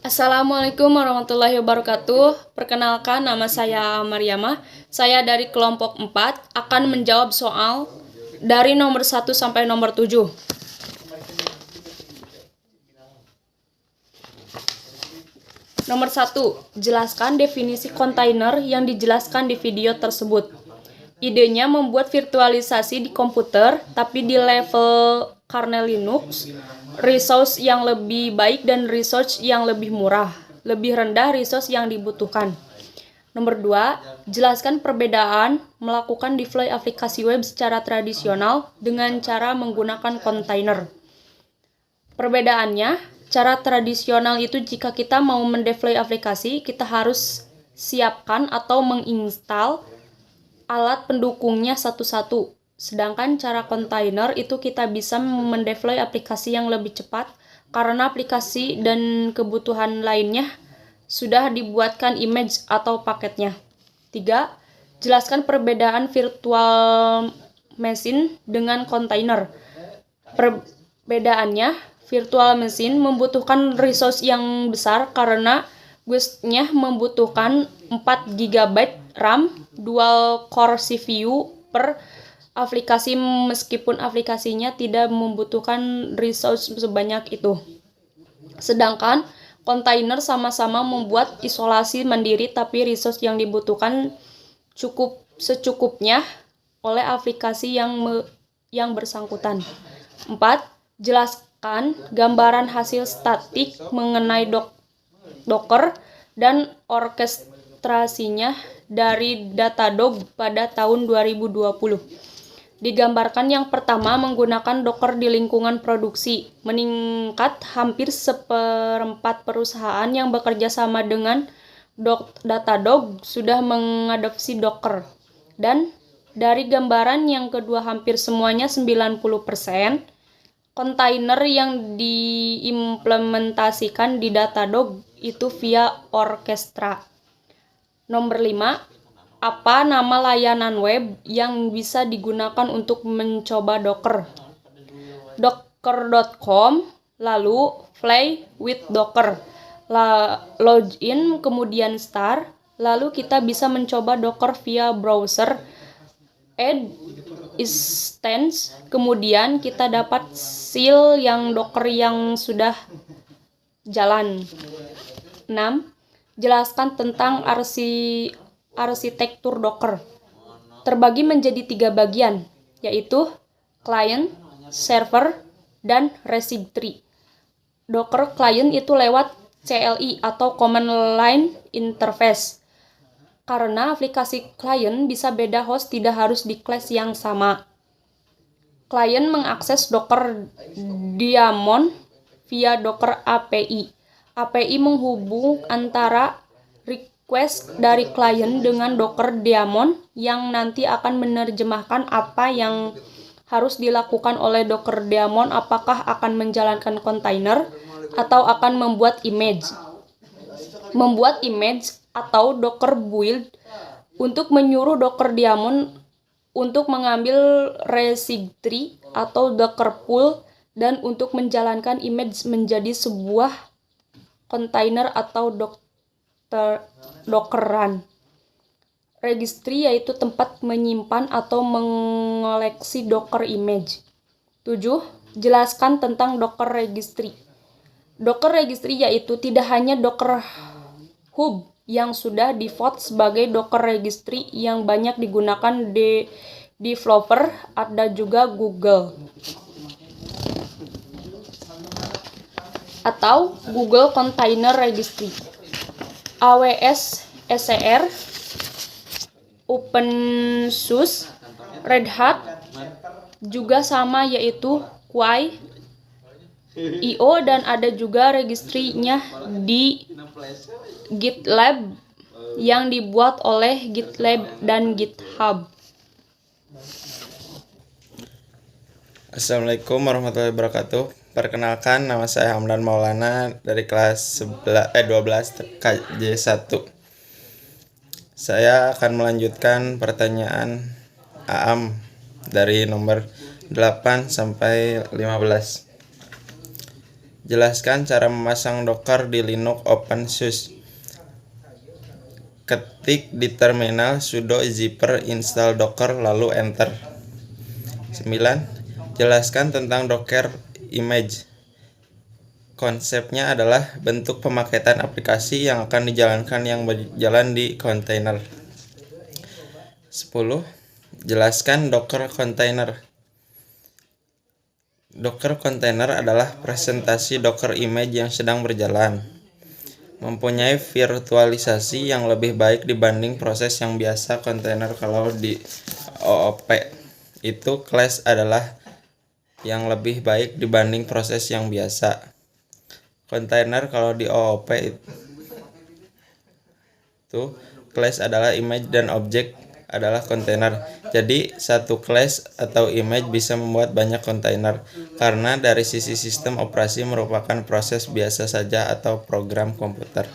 Assalamualaikum warahmatullahi wabarakatuh. Perkenalkan, nama saya Mariamah. Saya dari kelompok 4 akan menjawab soal dari nomor 1 sampai nomor 7. Nomor 1. Jelaskan definisi kontainer yang dijelaskan di video tersebut. Idenya membuat virtualisasi di komputer, tapi di level kernel Linux, resource yang lebih baik dan resource yang lebih murah, lebih rendah resource yang dibutuhkan. Nomor 2, jelaskan perbedaan melakukan deploy aplikasi web secara tradisional dengan cara menggunakan kontainer. Perbedaannya, cara tradisional itu jika kita mau mendeploy aplikasi, kita harus siapkan atau menginstal alat pendukungnya satu-satu. Sedangkan cara kontainer itu kita bisa mendeploy aplikasi yang lebih cepat karena aplikasi dan kebutuhan lainnya sudah dibuatkan image atau paketnya. 3. Jelaskan perbedaan virtual machine dengan kontainer. Perbedaannya, virtual machine membutuhkan resource yang besar karena guest-nya membutuhkan 4 GB RAM, dual core CPU per aplikasi meskipun aplikasinya tidak membutuhkan resource sebanyak itu. Sedangkan kontainer sama-sama membuat isolasi mandiri tapi resource yang dibutuhkan cukup secukupnya oleh aplikasi yang bersangkutan. 4. Jelaskan gambaran hasil statik mengenai Docker dan orkestrasinya dari Datadog pada tahun 2020. Digambarkan yang pertama menggunakan Docker di lingkungan produksi, meningkat hampir seperempat perusahaan yang bekerja sama dengan Datadog sudah mengadopsi Docker. Dan dari gambaran yang kedua hampir semuanya 90%, kontainer yang diimplementasikan di Datadog itu via orkestra. Nomor 5. Apa nama layanan web yang bisa digunakan untuk mencoba Docker? Docker.com, lalu Play with Docker, login, kemudian start, lalu kita bisa mencoba Docker via browser, add instance, kemudian kita dapat seal yang Docker yang sudah jalan. 6. Jelaskan tentang arsitektur Docker. Terbagi menjadi 3 bagian, yaitu client, server, dan registry. Docker client itu lewat CLI atau Command Line Interface. Karena aplikasi klien bisa beda host, tidak harus di class yang sama. Klien mengakses Docker daemon via Docker API. API menghubung antara request dari klien dengan Docker daemon yang nanti akan menerjemahkan apa yang harus dilakukan oleh Docker daemon, apakah akan menjalankan kontainer atau akan membuat image. Membuat image atau Docker build untuk menyuruh Docker daemon untuk mengambil registry atau Docker pool dan untuk menjalankan image menjadi sebuah kontainer atau Dockeran. Registry yaitu tempat menyimpan atau mengoleksi Docker image. 7. Jelaskan tentang Docker registry. Docker registry yaitu tidak hanya Docker Hub yang sudah default sebagai Docker registry yang banyak digunakan developer, ada juga Google atau Google Container Registry, AWS ECR, OpenSUSE, Red Hat juga sama yaitu Quay.io, dan ada juga registry-nya di GitLab yang dibuat oleh GitLab dan GitHub. Assalamualaikum warahmatullahi wabarakatuh. Perkenalkan, nama saya Hamdan Maulana dari kelas 12 KJ1. Saya akan melanjutkan pertanyaan AAM dari nomor 8 sampai 15. Jelaskan cara memasang Docker di Linux OpenSUSE. Ketik di terminal sudo zipper install Docker lalu enter. 9. Jelaskan tentang Docker image. Konsepnya adalah bentuk pemaketan aplikasi yang akan dijalankan yang berjalan di kontainer. 10. Jelaskan Docker container. Docker container adalah presentasi Docker image yang sedang berjalan. Mempunyai virtualisasi yang lebih baik dibanding proses yang biasa kontainer. Kalau di OOP itu class adalah yang lebih baik dibanding proses yang biasa. Kontainer kalau di OOP itu class adalah image dan objek adalah kontainer. Jadi satu class atau image bisa membuat banyak kontainer karena dari sisi sistem operasi merupakan proses biasa saja atau program komputer.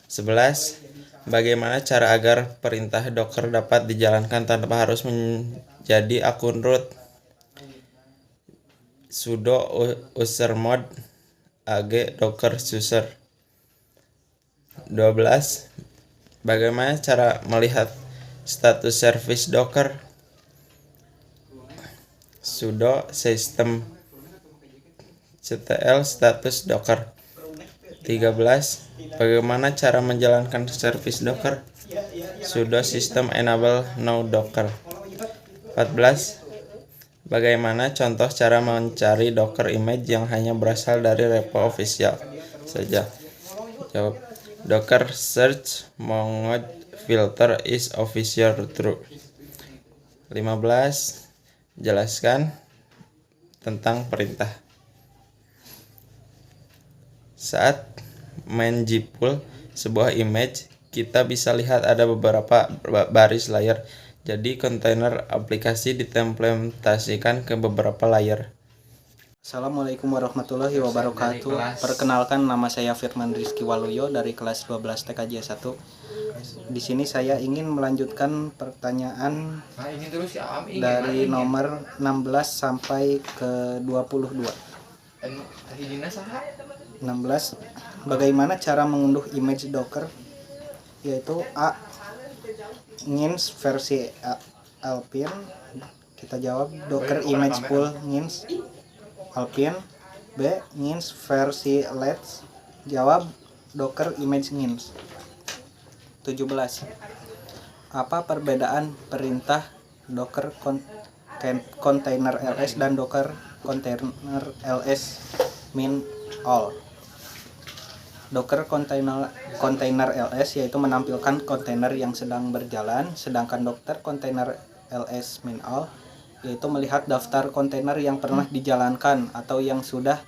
11. Bagaimana cara agar perintah Docker dapat dijalankan tanpa harus menjadi akun root? Sudo usermod ag docker user. 12. Bagaimana cara melihat status service Docker? Sudo systemctl status Docker. 13. Bagaimana cara menjalankan service Docker? Sudo system enable no Docker. 14. Bagaimana contoh cara mencari Docker image yang hanya berasal dari repo official saja? Jawab. Docker search mode filter is official true. 15. Jelaskan tentang perintah. Saat main gpull sebuah image, kita bisa lihat ada beberapa baris layer. Jadi kontainer aplikasi ditemplementasikan ke beberapa layer. Assalamualaikum warahmatullahi wabarakatuh. Perkenalkan, nama saya Firman Rizky Waluyo dari kelas 12 TKJ 1. Di sini saya ingin melanjutkan pertanyaan dari nomor 16 sampai ke 22. 16. Bagaimana cara mengunduh image Docker? Yaitu A. Ngins versi Alpine. Kita jawab Docker image pool ngins Alpine. B. Ngins versi Let's. Jawab Docker image ngins. 17. Apa perbedaan perintah Docker container ls dan Docker container ls min all? Docker container ls yaitu menampilkan kontainer yang sedang berjalan, sedangkan Docker container ls min all yaitu melihat daftar kontainer yang pernah dijalankan atau yang sudah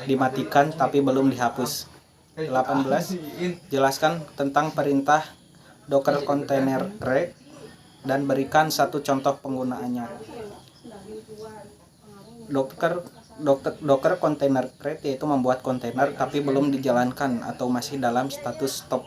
dimatikan tapi belum dihapus. 18. Jelaskan tentang perintah Docker container create dan berikan satu contoh penggunaannya. Docker container create yaitu membuat kontainer tapi belum dijalankan atau masih dalam status stop.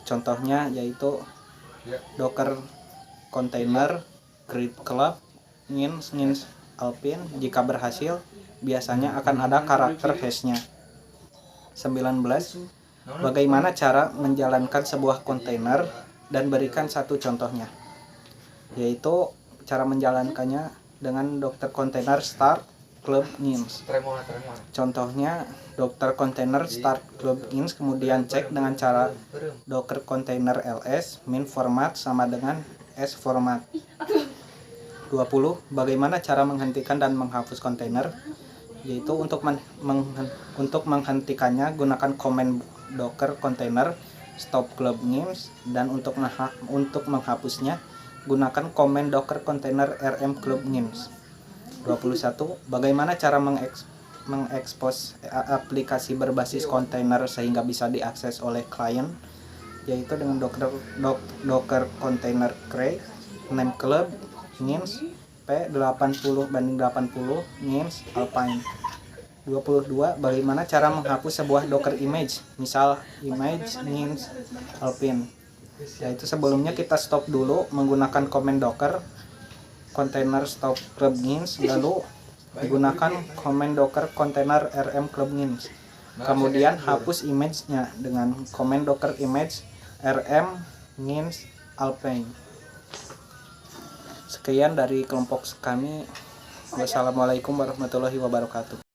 Contohnya yaitu Docker container create club ngins alpine. Jika berhasil, biasanya akan ada karakter hashnya. 19. Bagaimana cara menjalankan sebuah kontainer dan berikan satu contohnya? Yaitu cara menjalankannya dengan Docker container start club ngins. Contohnya Docker container start club ngins, kemudian cek dengan cara Docker container ls min format sama dengan s format. 20. Bagaimana cara menghentikan dan menghapus kontainer? Yaitu untuk menghentikannya gunakan komen Docker container stop club ngins, dan untuk menghapusnya gunakan komen Docker container rm club ngins. 21. Bagaimana cara mengekspos aplikasi berbasis kontainer sehingga bisa diakses oleh klien? Yaitu dengan Docker container create name club ngins P80/80 ngins alpine. 22. Bagaimana cara menghapus sebuah Docker image, misal image ngins alpine? Yaitu sebelumnya kita stop dulu menggunakan komen Docker container stop club ngins, lalu Gunakan komen docker container rm club ngins. Kemudian hapus image-nya dengan komen docker image rm ngins alpine. Sekian dari kelompok kami. Wassalamualaikum warahmatullahi wabarakatuh.